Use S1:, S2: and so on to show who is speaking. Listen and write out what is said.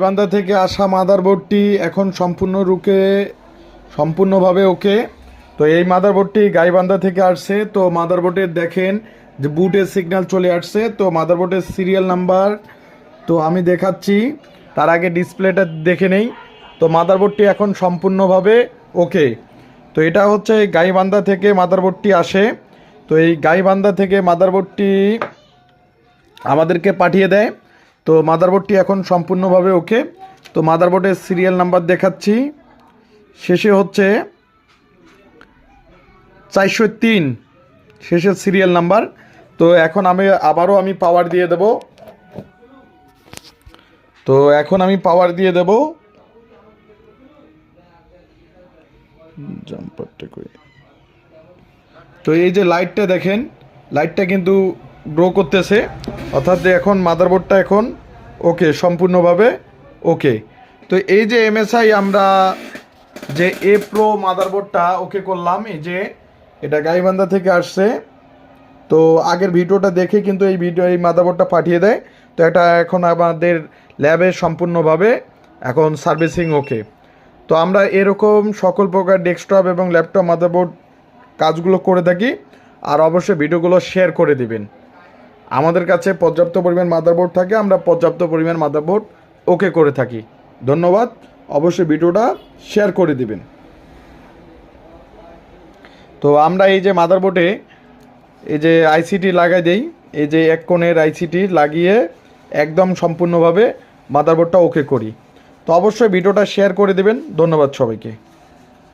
S1: গাইবান্ধা থেকে আসা মাদারবোর্ডটি এখন সম্পূর্ণভাবে ওকে। তো এই মাদারবোর্ডটি গাইবান্ধা থেকে আসছে। তো মাদারবোর্ডের দেখেন যে বুটের সিগন্যাল চলে আসছে। তো মাদারবোর্ডের সিরিয়াল নাম্বার তো আমি দেখাচ্ছি, তার আগে ডিসপ্লেটা দেখে নেই। তো মাদারবোর্ডটি এখন সম্পূর্ণভাবে ওকে। তো এটা হচ্ছে গাইবান্ধা থেকে মাদারবোর্ডটি আসে। তো এই গাইবান্ধা থেকে মাদারবোর্ডটি আমাদেরকে পাঠিয়ে দেয়। তো মাদারবোর্ডটি এখন সম্পূর্ণভাবে ওকে। তো মাদারবোর্ডের সিরিয়াল নাম্বার দেখাচ্ছি, শেষে হচ্ছে 403, শেষের সিরিয়াল নাম্বার। তো এখন আমি পাওয়ার দিয়ে দেব। তো এখন আমি পাওয়ার দিয়ে দেব। জাম্পারটা করে, তো এই যে লাইটটা দেখেন, লাইটটা কিন্তু গ্রো করতেছে, অর্থাৎ যে এখন মাদারবোর্ডটা এখন ওকে, সম্পূর্ণভাবে ওকে। তো এই যে এমএসআই আমরা যে এ প্রো মাদারবোর্ডটা ওকে করলাম, এই যে এটা গাইবান্ধা থেকে আসছে। তো আগের ভিডিওটা দেখে কিন্তু এই মাদারবোর্ডটা পাঠিয়ে দেয়। তো এটা এখন আমাদের ল্যাবে সম্পূর্ণভাবে এখন সার্ভিসিং ওকে। তো আমরা এরকম সকল প্রকার ডেস্কটপ এবং ল্যাপটপ মাদারবোর্ড কাজগুলো করে থাকি। আর অবশ্যই ভিডিওগুলো শেয়ার করে দিবেন। আমাদের কাছে পর্যাপ্ত পরিমাণ মাদারবোর্ড থাকে, আমরা পর্যাপ্ত পরিমাণ মাদারবোর্ড ওকে করে থাকি। ধন্যবাদ, অবশ্যই ভিডিওটা শেয়ার করে দিবেন। তো আমরা এই যে মাদারবোর্ডে এই যে আইসিটি লাগাই দেই, এই যে এক কোণের আইসিটি লাগিয়ে একদম সম্পূর্ণভাবে মাদারবোর্ডটা ওকে করি। তো অবশ্যই ভিডিওটা শেয়ার করে দিবেন। ধন্যবাদ সবাইকে।